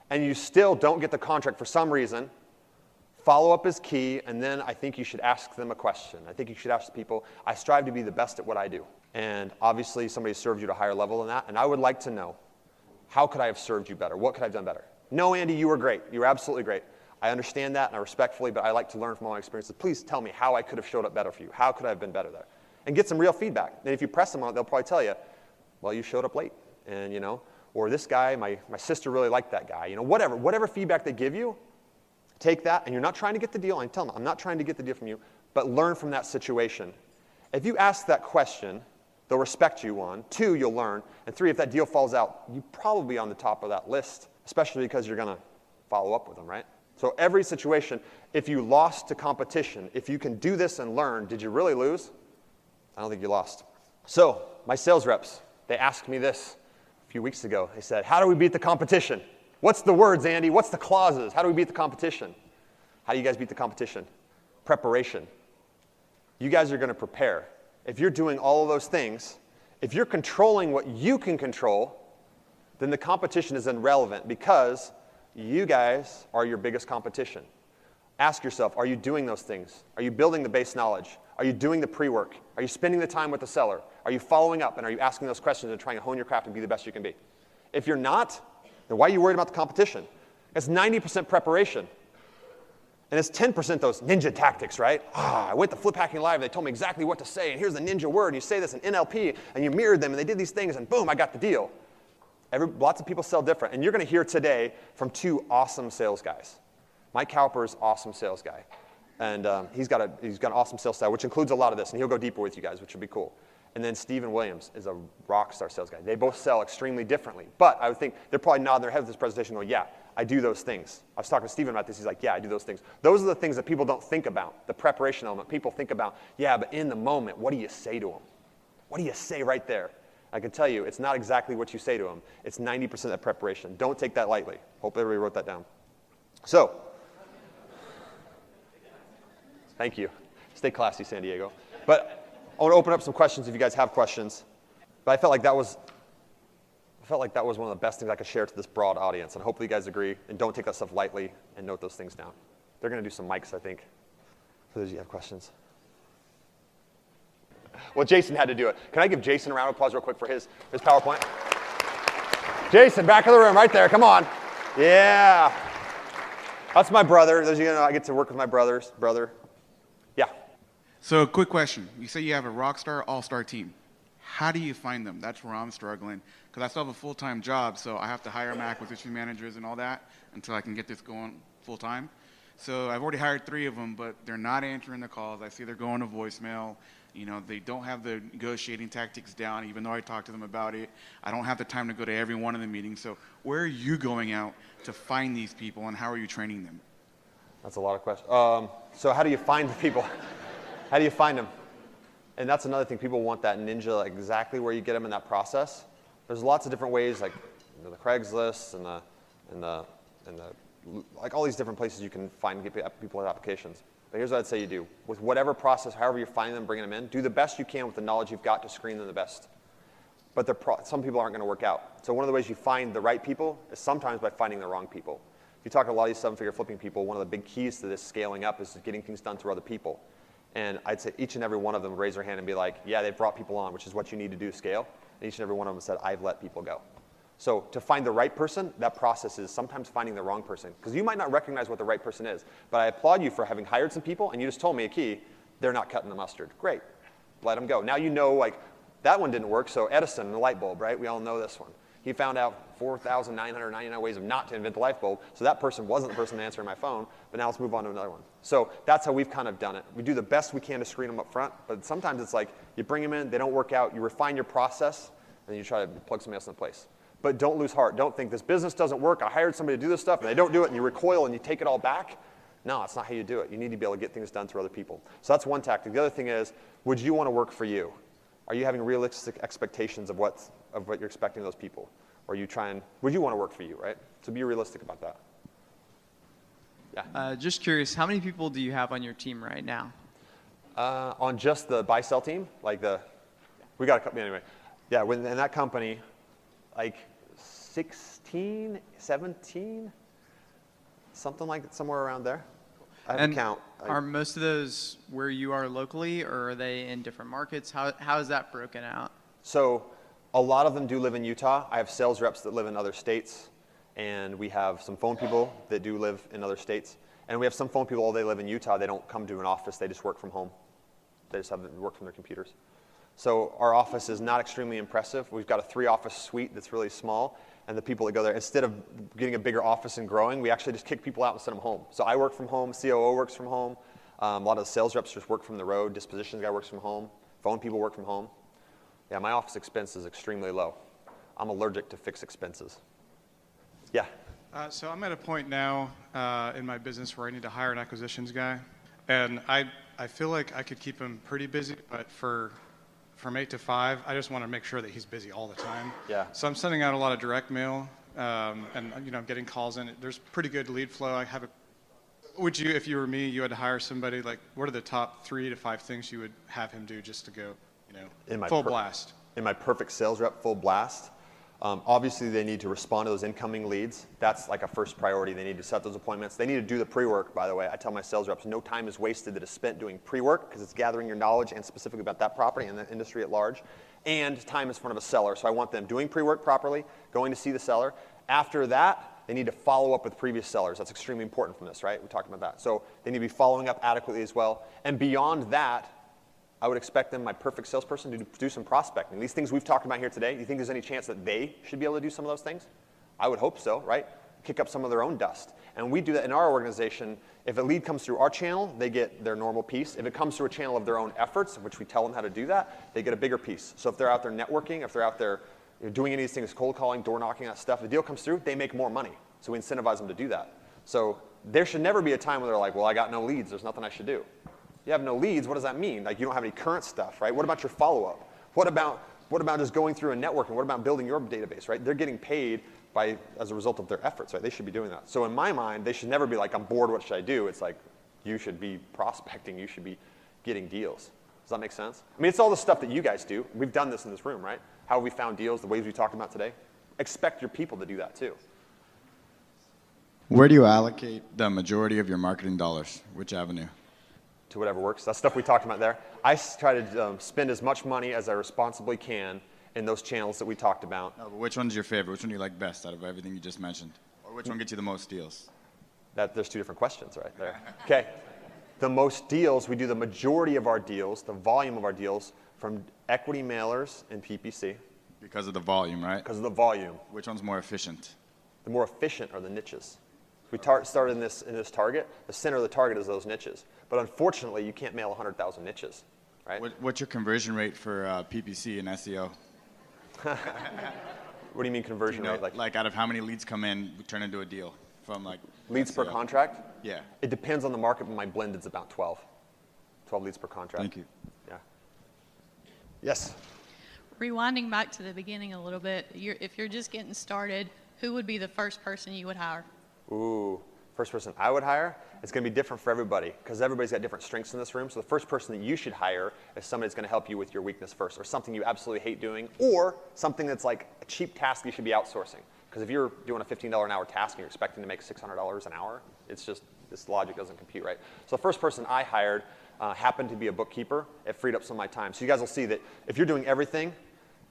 and you still don't get the contract for some reason, follow-up is key, and then I think you should ask them a question. I think you should ask people, I strive to be the best at what I do. And obviously, somebody served you at a higher level than that, and I would like to know, how could I have served you better? What could I have done better? No, Andy, you were great. You were absolutely great. I understand that, and I respectfully, but I like to learn from all my experiences. Please tell me how I could have showed up better for you. How could I have been better there? And get some real feedback. And if you press them on it, they'll probably tell you, well, you showed up late, and or this guy, my sister really liked that guy. Whatever feedback they give you, take that, and you're not trying to get the deal. And tell them, I'm not trying to get the deal from you, but learn from that situation. If you ask that question, they'll respect you, 1. 2, you'll learn. And 3, if that deal falls out, you're probably on the top of that list, especially because you're going to follow up with them, right? So every situation, if you lost to competition, if you can do this and learn, did you really lose? I don't think you lost. So my sales reps, they asked me this a few weeks ago. They said, how do we beat the competition? What's the words, Andy? What's the clauses? How do we beat the competition? How do you guys beat the competition? Preparation. You guys are going to prepare. If you're doing all of those things, if you're controlling what you can control, then the competition is irrelevant because you guys are your biggest competition. Ask yourself, are you doing those things? Are you building the base knowledge? Are you doing the pre-work? Are you spending the time with the seller? Are you following up, and are you asking those questions and trying to hone your craft and be the best you can be? If you're not, then why are you worried about the competition? It's 90% preparation. And it's 10% those ninja tactics, right? I went to Flip Hacking Live, and they told me exactly what to say, and here's the ninja word, and you say this in NLP, and you mirrored them, and they did these things, and boom, I got the deal. Lots of people sell different. And you're going to hear today from two awesome sales guys. Mike Cowper is an awesome sales guy. And he's got an awesome sales style, which includes a lot of this, and he'll go deeper with you guys, which would be cool. And then Stephen Williams is a rock star sales guy. They both sell extremely differently. But I would think they're probably nodding their heads at this presentation going, yeah, I do those things. I was talking to Stephen about this. He's like, yeah, I do those things. Those are the things that people don't think about, the preparation element. People think about, yeah, but in the moment, what do you say to them? What do you say right there? I can tell you, it's not exactly what you say to them. It's 90% of that preparation. Don't take that lightly. Hope everybody wrote that down. So, thank you. Stay classy, San Diego. But I want to open up some questions if you guys have questions. But I felt like that was one of the best things I could share to this broad audience. And hopefully you guys agree. And don't take that stuff lightly and note those things down. They're going to do some mics, I think, for those of you who have questions. Well, Jason had to do it. Can I give Jason a round of applause real quick for his PowerPoint? Jason, back of the room, right there. Come on. Yeah. That's my brother. Those of you who know, I get to work with my brother. Yeah.
So quick question. You say you have a rock star, all-star team. How do you find them? That's where I'm struggling. Because I still have a full-time job, so I have to hire my acquisition managers and all that until I can get this going full-time. So I've already hired 3 of them, but they're not answering the calls. I see they're going to voicemail. You know, they don't have the negotiating tactics down, even though I talked to them about it. I don't have the time to go to every one of the meetings. So where are you going out to find these people, and how are you training them?
That's a lot of questions. So how do you find the people? How do you find them? And that's another thing. People want that ninja, like exactly where you get them in that process. There's lots of different ways, like the Craigslist and the like all these different places you can find get people with applications. But here's what I'd say you do. With whatever process, however you're finding them, bringing them in, do the best you can with the knowledge you've got to screen them the best. But some people aren't going to work out. So one of the ways you find the right people is sometimes by finding the wrong people. If you talk to a lot of these 7-figure flipping people, one of the big keys to this scaling up is getting things done through other people. And I'd say each and every one of them raise their hand and be like, yeah, they've brought people on, which is what you need to do to scale. And each and every one of them said, I've let people go. So to find the right person, that process is sometimes finding the wrong person. Because you might not recognize what the right person is. But I applaud you for having hired some people, and you just told me a key, they're not cutting the mustard. Great. Let them go. Now you know, like, that one didn't work, so Edison and the light bulb, right? We all know this one. He found out 4,999 ways of not to invent the light bulb, so that person wasn't the person answering my phone, but now let's move on to another one. So that's how we've kind of done it. We do the best we can to screen them up front, but sometimes it's like you bring them in, they don't work out, you refine your process, and then you try to plug somebody else in place. But don't lose heart. Don't think this business doesn't work. I hired somebody to do this stuff, and they don't do it, and you recoil and you take it all back. No, that's not how you do it. You need to be able to get things done through other people. So that's one tactic. The other thing is, would you want to work for you? Are you having realistic expectations of what you're expecting of those people? Or would you want to work for you, right? So be realistic about that. Yeah.
Just curious, how many people do you have on your team right now?
On just the buy-sell team, we got a couple, anyway. Yeah, in that company, like 16, 17, something like somewhere around there. I have to count.
Are most of those where you are locally, or are they in different markets? How is that broken out?
So a lot of them do live in Utah. I have sales reps that live in other states, and we have some phone people that do live in other states. And we have some phone people, they live in Utah. They don't come to an office. They just work from home. They just have them work from their computers. So our office is not extremely impressive. We've got a 3-office suite that's really small, and the people that go there, instead of getting a bigger office and growing, we actually just kick people out and send them home. So I work from home, COO works from home, a lot of the sales reps just work from the road, dispositions guy works from home, phone people work from home. Yeah, my office expense is extremely low. I'm allergic to fixed expenses. Yeah?
So I'm at a point now in my business where I need to hire an acquisitions guy, and I feel like I could keep him pretty busy, but from 8 to 5, I just want to make sure that he's busy all the time.
Yeah.
So I'm sending out a lot of direct mail, and I'm getting calls in. There's pretty good lead flow. Would you, if you were me, you had to hire somebody, like, what are the top 3 to 5 things you would have him do just to go, full blast?
In my perfect sales rep, full blast. Obviously, they need to respond to those incoming leads. That's like a first priority. They need to set those appointments. They need to do the pre-work, by the way. I tell my sales reps, no time is wasted that is spent doing pre-work because it's gathering your knowledge and specifically about that property and the industry at large. And time is in front of a seller. So I want them doing pre-work properly, going to see the seller. After that, they need to follow up with previous sellers. That's extremely important from this, right? We talked about that. So they need to be following up adequately as well. And beyond that, I would expect them, my perfect salesperson, to do some prospecting. These things we've talked about here today, do you think there's any chance that they should be able to do some of those things? I would hope so, right? Kick up some of their own dust. And we do that in our organization. If a lead comes through our channel, they get their normal piece. If it comes through a channel of their own efforts, which we tell them how to do that, they get a bigger piece. So if they're out there networking, if they're out there doing any of these things, cold calling, door knocking, that stuff, the deal comes through, they make more money. So we incentivize them to do that. So there should never be a time where they're like, well, I got no leads. There's nothing I should do. You have no leads, what does that mean? Like you don't have any current stuff, right? What about your follow-up? What about just going through and networking? What about building your database, right? They're getting paid as a result of their efforts, right? They should be doing that. So in my mind, they should never be like, I'm bored, what should I do? It's like, you should be prospecting, you should be getting deals. Does that make sense? I mean, it's all the stuff that you guys do. We've done this in this room, right? How we found deals, the ways we talked about today. Expect your people to do that too.
Where do you allocate the majority of your marketing dollars? Which avenue?
To whatever works. That's stuff we talked about there. I try to spend as much money as I responsibly can in those channels that we talked about.
No, but which one's your favorite? Which one do you like best out of everything you just mentioned? Or which one gets you the most deals?
There's two different questions right there. Okay. The most deals, we do the majority of our deals, the volume of our deals, from equity mailers and PPC.
Because of the volume, right?
Because of the volume.
Which one's more efficient?
The more efficient are the niches. We started in this target. The center of the target is those niches. But unfortunately, you can't mail 100,000 niches, right?
What's your conversion rate for PPC and SEO?
What do you mean conversion rate?
Like out of how many leads come in, we turn into a deal from like
leads
SEO.
per contract?
Yeah.
It depends on the market, but my blended's about 12. 12 leads per contract.
Thank you.
Yeah. Yes.
Rewinding back to the beginning a little bit, if you're just getting started, who would be the first person you would hire?
Ooh, first person I would hire, it's going to be different for everybody because everybody's got different strengths in this room. So the first person that you should hire is somebody that's going to help you with your weakness first, or something you absolutely hate doing, or something that's like a cheap task you should be outsourcing. Because if you're doing a $15 an hour task and you're expecting to make $600 an hour, it's just, this logic doesn't compute, right? So the first person I hired happened to be a bookkeeper. It freed up some of my time. So you guys will see that if you're doing everything,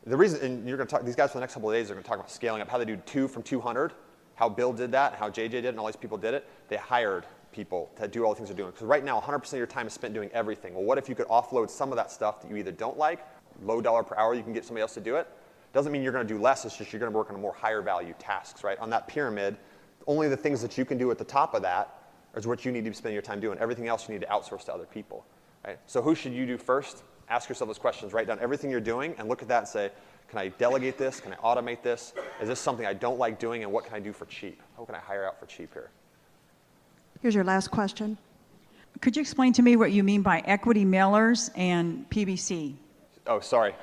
the reason, and you're going to talk, these guys for the next couple of days are going to talk about scaling up, how they do 2 from 200. How Bill did that, how JJ did, and all these people did it. They hired people to do all the things they're doing. Because right now, 100% of your time is spent doing everything. Well, what if you could offload some of that stuff that you either don't like, low dollar per hour, you can get somebody else to do it? Doesn't mean you're going to do less, it's just you're going to work on more higher value tasks, right? On that pyramid, only the things that you can do at the top of that is what you need to spend your time doing. Everything else you need to outsource to other people, right? So who should you do first? Ask yourself those questions. Write down everything you're doing and look at that and say, can I delegate this? Can I automate this? Is this something I don't like doing, and what can I do for cheap? How can I hire out for cheap here?
Here's your last question. Could you explain to me what you mean by equity mailers and PPC?
Oh, sorry.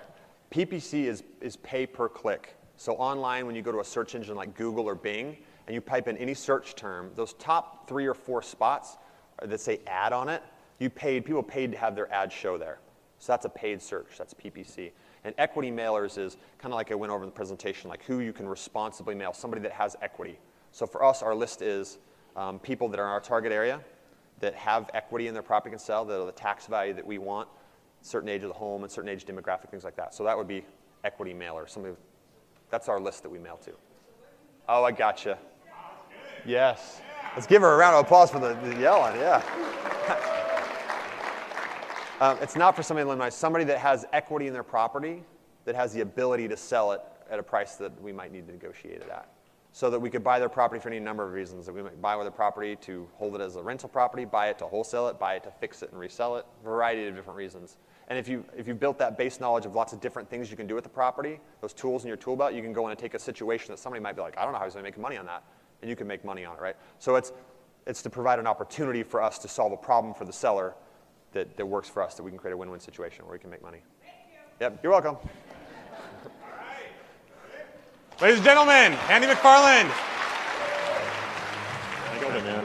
PPC is pay per click. So online, when you go to a search engine like Google or Bing, and you type in any search term, those top 3 or 4 spots that say ad on it, people paid to have their ad show there. So that's a paid search. That's PPC. And equity mailers is kind of like I went over in the presentation, like who you can responsibly mail, somebody that has equity. So for us, our list is people that are in our target area that have equity in their property can sell, that are the tax value that we want, certain age of the home and certain age demographic, things like that. So that would be equity mailer. That's our list that we mail to. Oh, I gotcha. Yes. Let's give her a round of applause for the yelling, yeah. It's not for somebody like somebody that has equity in their property that has the ability to sell it at a price that we might need to negotiate it at. So that we could buy their property for any number of reasons. That we might buy their property to hold it as a rental property, buy it to wholesale it, buy it to fix it and resell it, a variety of different reasons. And if you've built that base knowledge of lots of different things you can do with the property, those tools in your tool belt, you can go in and take a situation that somebody might be like, I don't know how he's going to make money on that. And you can make money on it, right? So it's to provide an opportunity for us to solve a problem for the seller that works for us, that we can create a win-win situation where we can make money. Thank you. Yep, you're welcome. Ladies and gentlemen, Andy McFarland.
Good, man.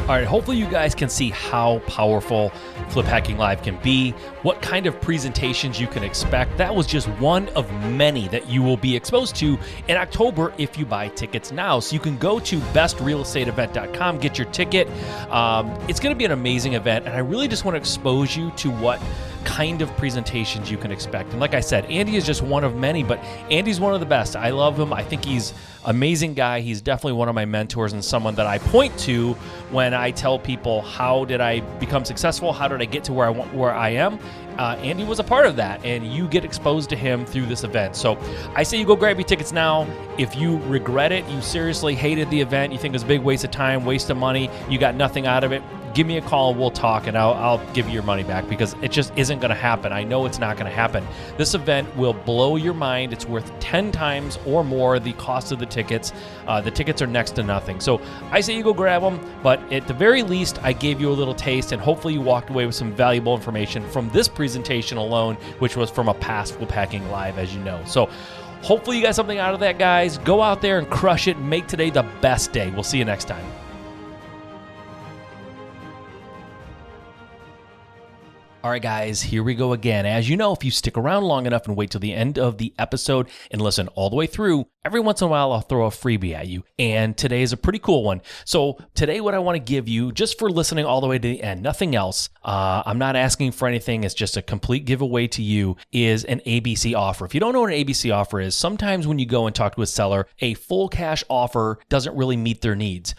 All right, hopefully you guys can see how powerful Flip Hacking Live can be, what kind of presentations you can expect. That was just one of many that you will be exposed to in October if you buy tickets now. So you can go to bestrealestateevent.com, get your ticket. It's going to be an amazing event, and I really just want to expose you to what kind of presentations you can expect. And like I said, Andy is just one of many, but Andy's one of the best. I love him. I think he's an amazing guy. He's definitely one of my mentors and someone that I point to when I tell people, how did I become successful? How did I get to where I am? Andy was a part of that, and you get exposed to him through this event. So I say you go grab your tickets now. If you regret it, you seriously hated the event, you think it was a big waste of time, waste of money, you got nothing out of it, give me a call, we'll talk, and I'll give you your money back, because it just isn't going to happen. I know it's not going to happen. This event will blow your mind. It's worth 10 times or more the cost of the tickets. The tickets are next to nothing. So I say you go grab them, but at the very least, I gave you a little taste, and hopefully you walked away with some valuable information from this presentation alone, which was from a past Flip Hacking Live, as you know. So hopefully you got something out of that, guys. Go out there and crush it. Make today the best day. We'll see you next time. All right, guys, here we go again. As you know, if you stick around long enough and wait till the end of the episode and listen all the way through, every once in a while I'll throw a freebie at you. And today is a pretty cool one. So today what I want to give you, just for listening all the way to the end, nothing else, I'm not asking for anything, it's just a complete giveaway to you, is an ABC offer. If you don't know what an ABC offer is, sometimes when you go and talk to a seller, a full cash offer doesn't really meet their needs.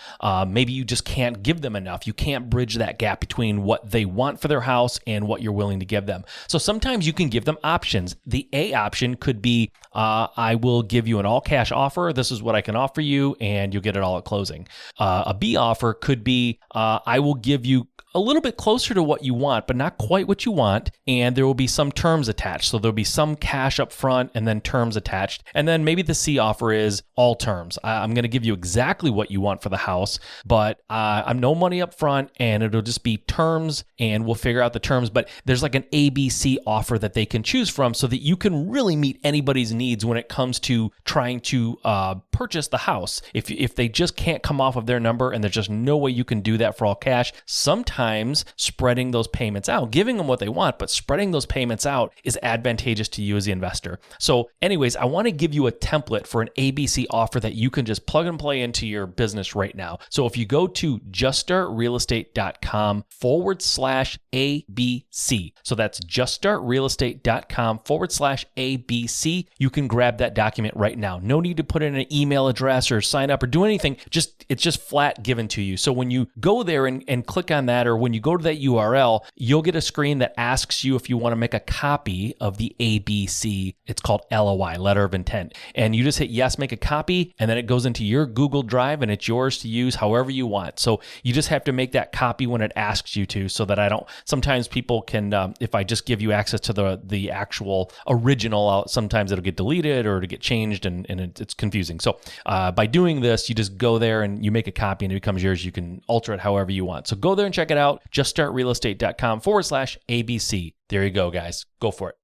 Maybe you just can't give them enough. You can't bridge that gap between what they want for their house and what you're willing to give them. So sometimes you can give them options. The A option could be, I will give you an all cash offer. This is what I can offer you, and you'll get it all at closing. A B offer could be, I will give you a little bit closer to what you want, but not quite what you want, and there will be some terms attached. So there'll be some cash up front and then terms attached. And then maybe the C offer is all terms. I'm going to give you exactly what you want for the house, but I'm no money up front, and it'll just be terms, and we'll figure out the terms. But there's like an ABC offer that they can choose from, so that you can really meet anybody's needs when it comes to trying to purchase the house. If they just can't come off of their number, and there's just no way you can do that for all cash, sometimes spreading those payments out, giving them what they want, but spreading those payments out is advantageous to you as the investor. So anyways, I want to give you a template for an ABC offer that you can just plug and play into your business right now. So if you go to juststartrealestate.com/ABC, so that's juststartrealestate.com/ABC, you can grab that document right now. No need to put in an email address or sign up or do anything. It's just flat given to you. So when you go there and click on that, or when you go to that URL, you'll get a screen that asks you if you want to make a copy of the ABC. It's called LOI, letter of intent. And you just hit yes, make a copy, and then it goes into your Google Drive, and it's yours to use however you want. So you just have to make that copy when it asks you to, so that sometimes people can, if I just give you access to the actual original, sometimes it'll get deleted or it'll get changed, and it's confusing. So by doing this, you just go there and you make a copy, and it becomes yours. You can alter it however you want. So go there and check it out. juststartrealestate.com/ABC. There you go, guys. Go for it.